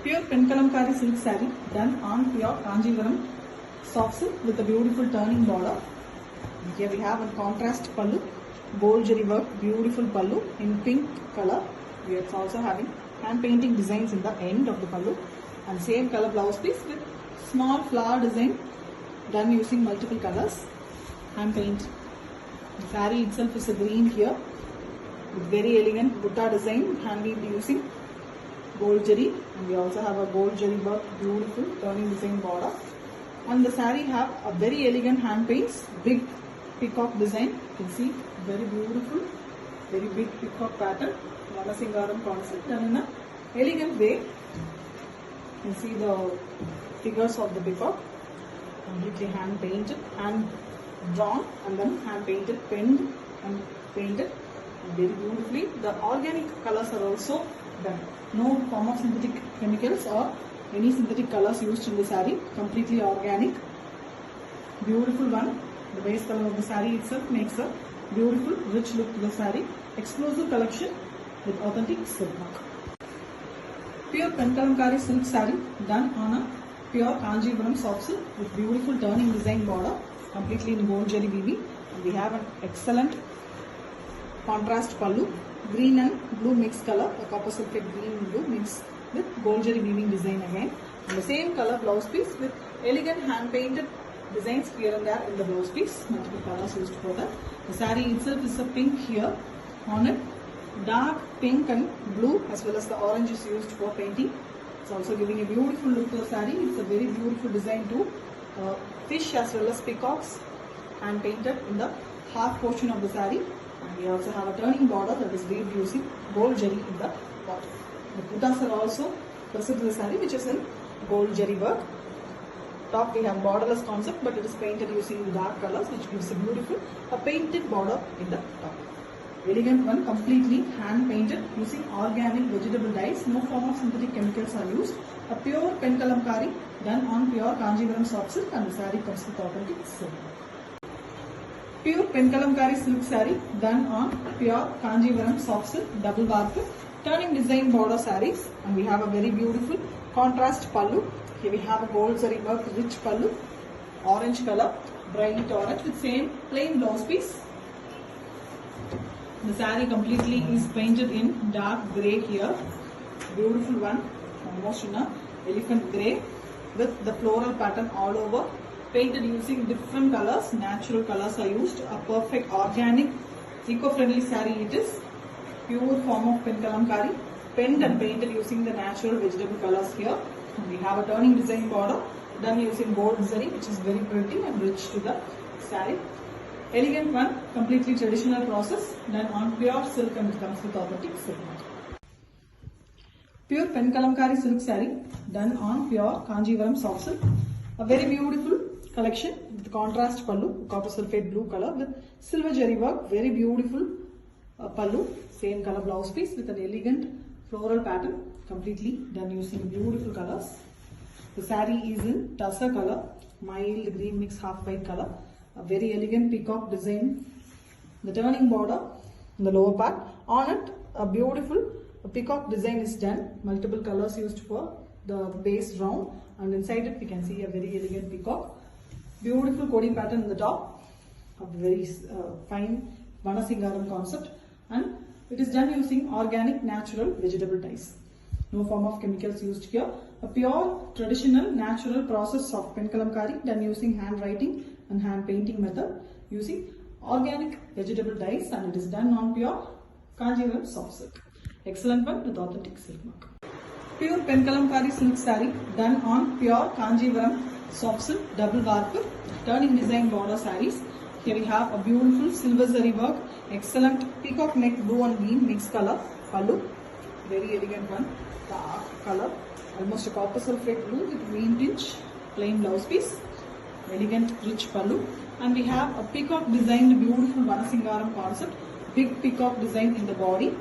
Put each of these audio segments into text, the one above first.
Pure Penkalamkari silk saree done on pure Kanjivaram soft silk with a beautiful turning border. Here we have a contrast pallu, gold jari work, beautiful pallu in pink color. We are also having hand painting designs in the end of the pallu and same color blouse piece with small flower design done using multiple colors. Hand paint. The saree itself is a green here with very elegant butta design hand weaved using gold jari, and we also have a gold jari work, beautiful turning design border. And the saree have a very elegant hand paints, big peacock design. You can see very beautiful, very big peacock pattern, Vanasingaram concept done in a elegant way. You can see the figures of the peacock, completely hand painted, hand drawn, and then hand painted, penned and painted very beautifully. The organic colors are also done. No form of synthetic chemicals or any synthetic colors used in the saree. Completely organic. Beautiful one. The base color of the saree itself makes a beautiful, rich look to the saree. Exclusive collection with authentic silk mark. Pure Penkalamkari silk saree done on a pure Kanjivaram soft silk with beautiful turning design border, completely in gold jari weaving. And we have an excellent contrast pallu, green and blue mixed color, a copper sulphate green and blue mixed with gold jari weaving design again. And the same color blouse piece with elegant hand painted designs here and there in the blouse piece, multiple colors used for that. The saree itself is a pink here on it, dark pink and blue as well as the orange is used for painting. It's also giving a beautiful look to the saree. It's a very beautiful design too. Fish as well as peacocks hand painted in the half portion of the saree. And we also have a turning border that is weaved using gold jari in the bottom. The buttas are also present in the saree, which is in gold jari work. Top we have borderless concept, but it is painted using dark colors, which gives a beautiful painted border in the top. Elegant one, completely hand painted using organic vegetable dyes. No form of synthetic chemicals are used. A pure Penkalamkari done on pure Kanjivaram soft silk, and the saree comes with authentic silk. Pure Penkalamkari silk saree done on pure Kanjivaram soft silk double bark turning design border sarees, and we have a very beautiful contrast pallu. Here we have a gold zari work rich pallu, orange color, bright orange with same plain blouse piece. The saree completely is painted in dark grey here, beautiful one, almost in a elephant grey with the floral pattern all over. Painted using different colors, natural colors are used. A perfect organic, eco-friendly saree it is. Pure form of Penkalamkari, penned and painted using the natural vegetable colors here. And we have a turning design border done using gold zari, which is very pretty and rich to the saree. Elegant one, completely traditional process done on pure silk, and it comes with authentic silk. Pure Penkalamkari silk saree done on pure Kanjivaram soft silk. A very beautiful collection with contrast pallu, copper sulphate blue color with silver jari work, very beautiful pallu, same color blouse piece with an elegant floral pattern, completely done using beautiful colors. The saree is in tussar color, mild green mix half white color, a very elegant peacock design. The turning border in the lower part, on it a beautiful peacock design is done, multiple colors used for the base round, and inside it we can see a very elegant peacock. Beautiful coding pattern in the top, a very fine Vanasingaram concept, and it is done using organic natural vegetable dyes. No form of chemicals used here. A pure traditional natural process of Penkalamkari done using hand writing and hand painting method using organic vegetable dyes, and it is done on pure Kanjivaram soft silk. Excellent one with authentic silk mark. Pure Penkalamkari silk saree done on pure Kanjivaram soft silk double bark turning design border sarees. Here we have a beautiful silver zari work, excellent peacock neck blue and green mixed color pallu, very elegant one, dark color, almost a copper sulphate blue with green tinge, plain blouse piece, elegant rich pallu, and we have a peacock designed beautiful Vanasingaram concept, big peacock design in the body. You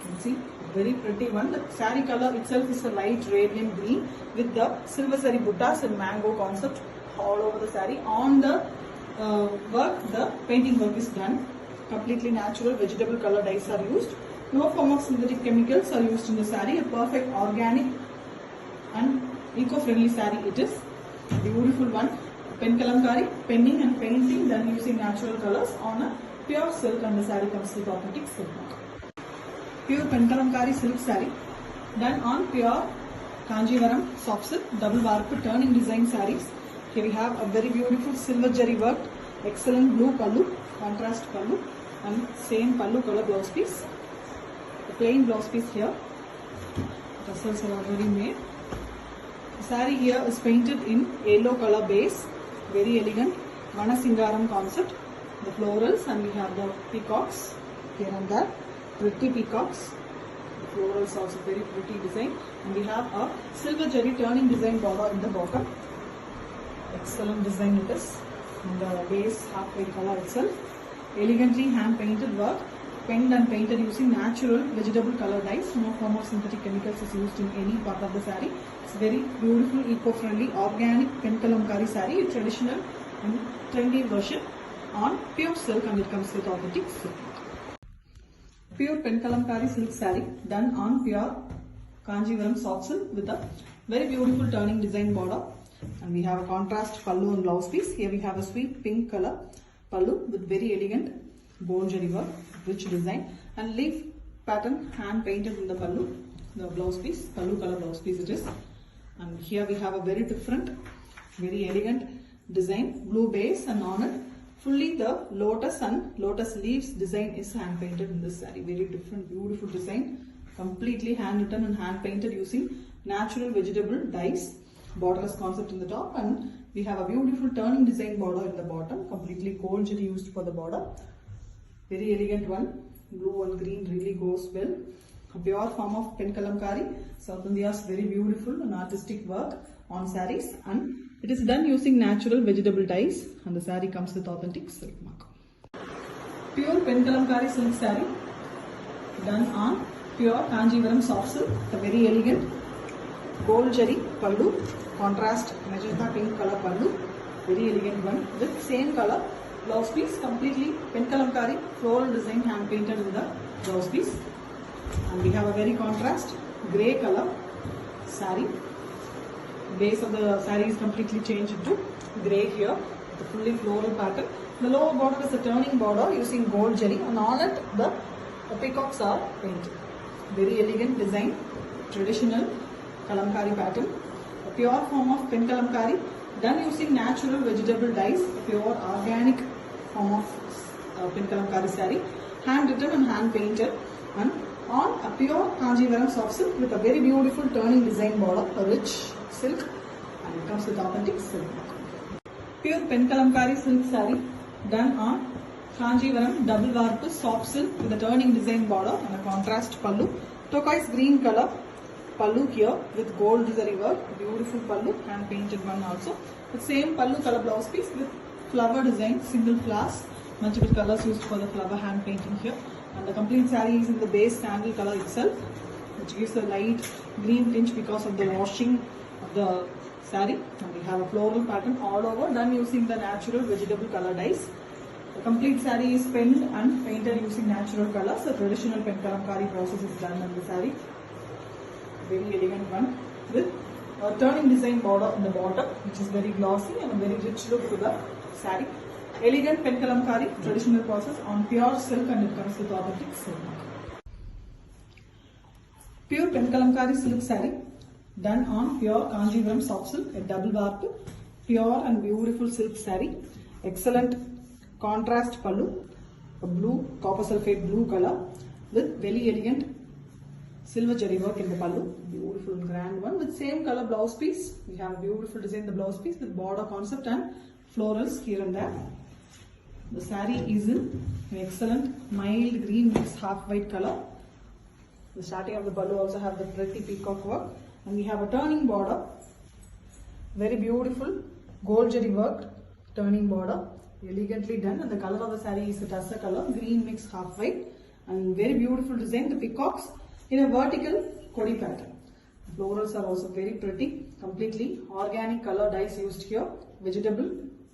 can see very pretty one. The saree color itself is a light radiant green with the silver zari buttas and mango concept all over the saree. On the work, the painting work is done. Completely natural vegetable color dyes are used. No form of synthetic chemicals are used in the saree. A perfect organic and eco-friendly saree it is. Beautiful one. Pen kalamkari, penning and painting done using natural colors on a pure silk, and the saree comes with authentic silk mark. Pure pen kalamkari silk saree done on pure Kanjivaram soft silk double warp turning design sarees. Here we have a very beautiful silver jari work, excellent blue pallu, contrast pallu, and same pallu color blouse piece. The plain blouse piece here. Tassels are already made. The saree here is painted in yellow color base, very elegant Vanasingaram concept. The florals, and we have the peacocks here and there, pretty peacocks. The florals also very pretty design, and we have a silver jari turning design border in the bottom. Excellent design it is. And the base halfway color itself, elegantly hand painted work, penned and painted using natural vegetable color dyes. No form of synthetic chemicals is used in any part of the saree. It's very beautiful, eco-friendly, organic pen kalamkari saree, a traditional and trendy version on pure silk, and it comes with authentic silk. Pure pen kalamkari silk saree done on pure Kanjivaram soft silk with a very beautiful turning design border. And we have a contrast pallu and blouse piece. Here we have a sweet pink color pallu with very elegant gold jari work, rich design, and leaf pattern hand painted in the pallu. The blouse piece, pallu color blouse piece it is. And here we have a very different, very elegant design, blue base, and on it fully the lotus and lotus leaves design is hand painted in this saree. Very different, beautiful design, completely hand written and hand painted using natural vegetable dyes. Borderless concept in the top, and we have a beautiful turning design border in the bottom, completely gold jari used for the border. Very elegant one, blue and green really goes well. A pure form of pen kalamkari, South India's very beautiful and artistic work on sarees, and it is done using natural vegetable dyes, and the saree comes with authentic silk mark. Pure pen kalamkari silk saree done on pure Kanjivaram soft silk, a very elegant gold jari pallu, contrast magenta pink color pallu, very elegant one with same color blouse piece, completely pen kalamkari floral design hand painted with the blouse piece. And we have a very contrast grey color saree. Base of the saree is completely changed into grey here with a fully floral pattern. The lower border is a turning border using gold jari, and on it the peacocks are painted. Very elegant design, traditional kalamkari pattern, a pure form of pen kalamkari done using natural vegetable dyes, a pure organic form of pen kalamkari saree, hand written and hand painted, and on a pure Kanjivaram soft silk with a very beautiful turning design border, a rich silk, and it comes with authentic silk. Pure pen kalamkari silk saree done on Kanjivaram double warp soft silk with a turning design border and a contrast pallu, turquoise green color pallu here with gold zari work, beautiful pallu, hand painted one also. The same pallu color blouse piece with flower design, single flowers, multiple colors used for the flower hand painting here. And the complete saree is in the base sandal color itself, which gives a light green tinge because of the washing of the saree. And we have a floral pattern all over done using the natural vegetable color dyes. The complete saree is penned and painted using natural colors. The traditional pen kalamkari process is done on the saree. Very elegant one with a turning design border in the bottom, which is very glossy and a very rich look to the saree. Elegant pen kalamkari traditional process on pure silk, and it comes with authentic silk. Pure pen kalamkari silk saree done on pure Kanjivaram soft silk, a double warp, pure and beautiful silk saree. Excellent contrast pallu, a blue copper sulphate blue color with very elegant silver jari work in the pallu, beautiful and grand one with same color blouse piece. We have a beautiful design the blouse piece with border concept and florals here and there. The saree is in an excellent mild green mixed half white color. The starting of the pallu also have the pretty peacock work, and we have a turning border, very beautiful gold jari work turning border, elegantly done, and the color of the saree is a tussar color, green mixed half white, and very beautiful design the peacocks in a vertical kodi pattern. The florals are also very pretty, completely organic color dyes used here, vegetable,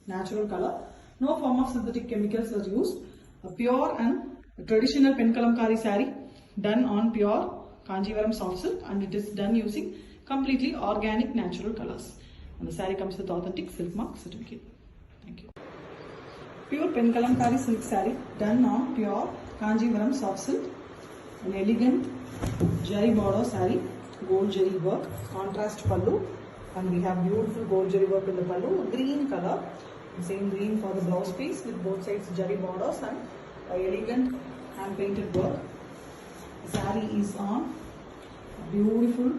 natural color. No form of synthetic chemicals are used. A pure and traditional pen kalamkari saree done on pure Kanjivaram soft silk, and it is done using completely organic natural colors. And the saree comes with authentic silk mark certificate. Thank you. Pure Penkalamkari silk saree done on pure Kanjivaram soft silk. An elegant jari border saree, gold jari work, contrast pallu, and we have beautiful gold jari work in the pallu, green color, same green for the blouse piece with both sides jari borders and elegant hand painted work. The saree is on beautiful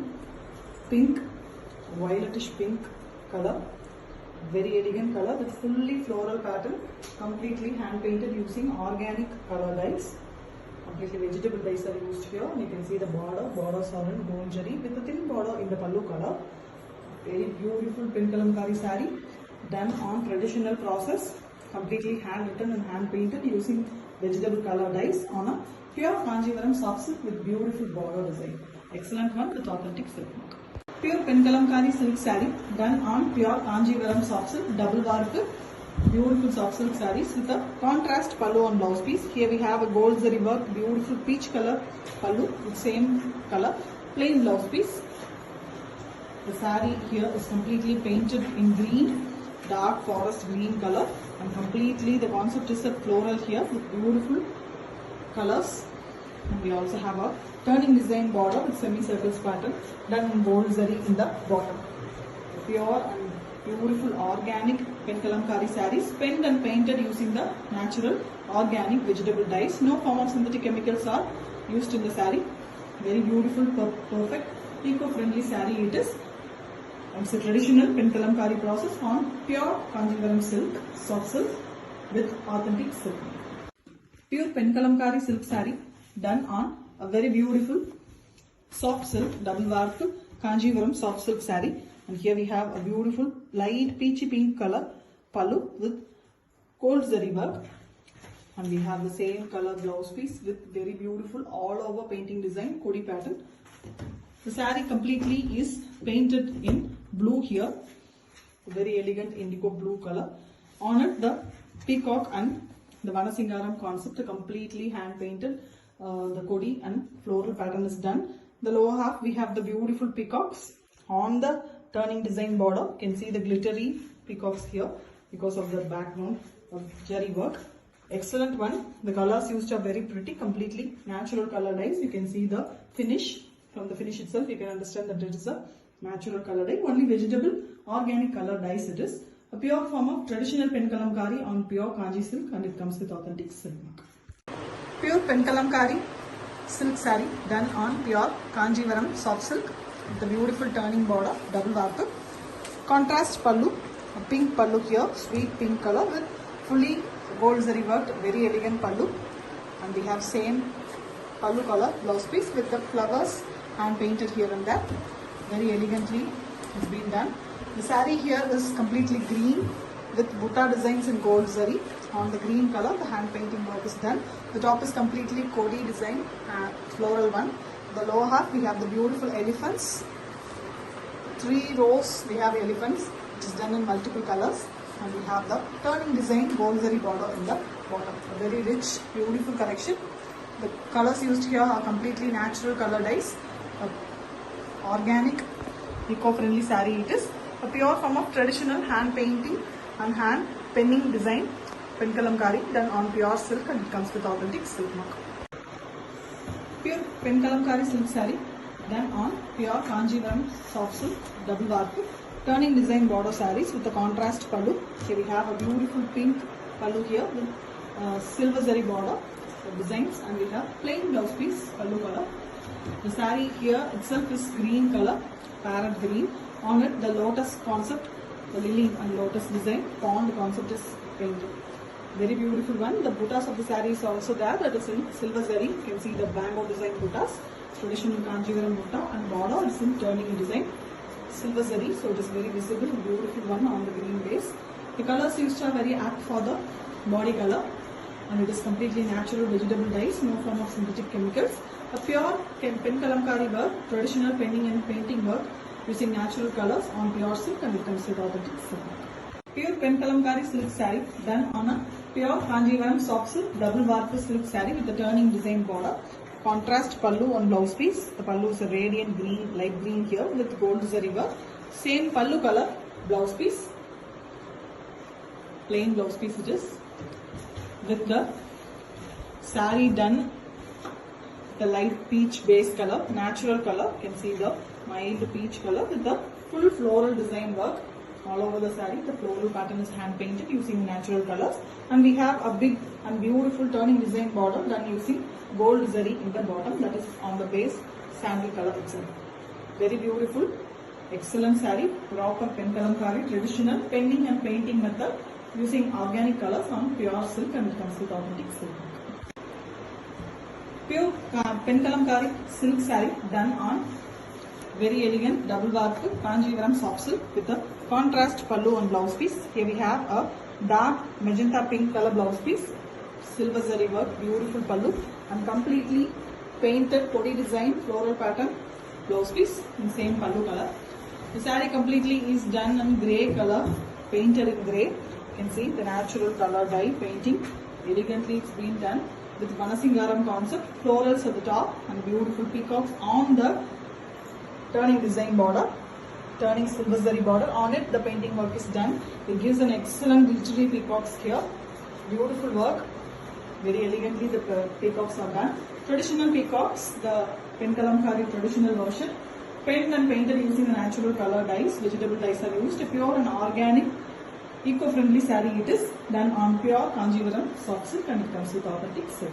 pink, violetish pink color, very elegant color with fully floral pattern, completely hand painted using organic color dyes. Completely vegetable dyes are used here, and you can see the borders are in gold jari with a thin border in the pallu color. Very beautiful Penkalamkari saree done on traditional process, completely hand written and hand painted using vegetable color dyes on a pure Kanjivaram soft silk with beautiful border design. Excellent one with authentic silk mark. Pure Penkalamkari silk saree done on pure Kanjivaram soft silk, double warp, beautiful soft silk sarees with a contrast pallu on blouse piece. Here we have a gold zari work, beautiful peach color pallu with same color, plain blouse piece. The saree here is completely painted in green, dark forest green color, and completely the concept is a floral here with beautiful colors. And we also have a turning design border with semicircles pattern done in gold zari in the bottom. Pure and beautiful organic Penkalamkari sarees, penned and painted using the natural organic vegetable dyes. No form of synthetic chemicals are used in the saree. Very beautiful, perfect, eco-friendly saree it is. It's a traditional Penkalamkari process on pure Kanjivaram silk, soft silk with authentic silk. Pure Penkalamkari silk saree done on a very beautiful soft silk double warp Kanjivaram soft silk saree. And here we have a beautiful light peachy pink color pallu with gold zari work. And we have the same color blouse piece with very beautiful all over painting design, Kodi pattern. The saree completely is painted in blue here, very elegant indigo blue color. On it the peacock and the Vanasingaram concept, completely hand painted. The Kodi and floral pattern is done. The lower half we have the beautiful peacocks on the turning design border. You can see the glittery peacocks here because of the background of jari work. Excellent one. The colors used are very pretty, completely natural color dyes. You can see the finish. From the finish itself, you can understand that it is a natural color dye. Only vegetable, organic color dyes it is. A pure form of traditional Penkalamkari on pure Kanji silk, and it comes with authentic silk mark. Pure Penkalamkari silk saree done on pure Kanjivaram soft silk with the beautiful turning border, double warp. Contrast pallu, a pink pallu here, sweet pink color with fully gold zari worked, very elegant pallu. And we have same pallu color blouse piece with the flowers hand painted here and there. Very elegantly it's been done. The saree here is completely green with butta designs in gold zari. On the green color, the hand painting work is done. The top is completely Kodi design, floral one. The lower half we have the beautiful elephants. 3 rows we have elephants, which is done in multiple colors. And we have the turning design gold zari border in the bottom. A very rich, beautiful collection. The colors used here are completely natural color dyes. Organic, eco-friendly saree it is. A pure form of traditional hand painting and hand penning design Penkalamkari done on pure silk, and it comes with authentic silk mark. Pure Penkalamkari silk saree done on pure Kanjivaram soft silk double warp turning design border sarees with the contrast pallu. Here we have a beautiful pink pallu here with silver zari border designs, and we have plain blouse piece pallu color. The saree here itself is green color, parrot green. On it the lotus concept, the lily and lotus design, pond concept is painted. Very beautiful one. The buttas of the saree is also there, that is in silver zari. You can see the bamboo design buttas, traditional Kanjivaram butta, and border is in turning design, silver zari, so it is very visible, beautiful one on the green base. The colors used are very apt for the body color, and it is completely natural vegetable dyes, no form of synthetic chemicals. A pure Penkalamkari work, traditional penning and painting work using natural colors on pure silk, and it comes with authentic silk. Pure Penkalamkari silk saree done on a pure Kanjivaram soft silk double warp silk saree with the turning design border. contrast pallu on blouse piece. The pallu is a radiant green, light green here with gold zari work. Same pallu color blouse piece, plain blouse piece it is, with the saree done the light peach base color, natural color. You can see the mild peach color with the full floral design work all over the saree. The floral pattern is hand painted using natural colors, and we have a big and beautiful turning design border done using gold zari in the bottom, that is on the base sandal color itself. Very beautiful, excellent saree, proper pen kalamkari, traditional penning and painting method using organic colors on pure silk, and it comes with authentic silk. Pure pen kalamkari silk saree done on very elegant double work Kanjivaram soft silk with a contrast pallu on blouse piece. Here we have a dark magenta pink color blouse piece, silver zari work, beautiful pallu, and completely painted podi design floral pattern blouse piece in same pallu color. The saree completely is done in grey color, painted in grey. You can see the natural color dye painting. Elegantly it's been done with Manasingaram concept, florals at the top and beautiful peacocks on the turning design border, turning silver zari border. On it the painting work is done. It gives an excellent glittery peacocks here. Beautiful work. Very elegantly the peacocks are done. Traditional peacocks, the pen kalamkari traditional version, painted and painted using the natural color dyes. Vegetable dyes are used. A pure and organic, eco-friendly saree it is, done on pure Kanjivaram soft silk, and it comes with authentic silk.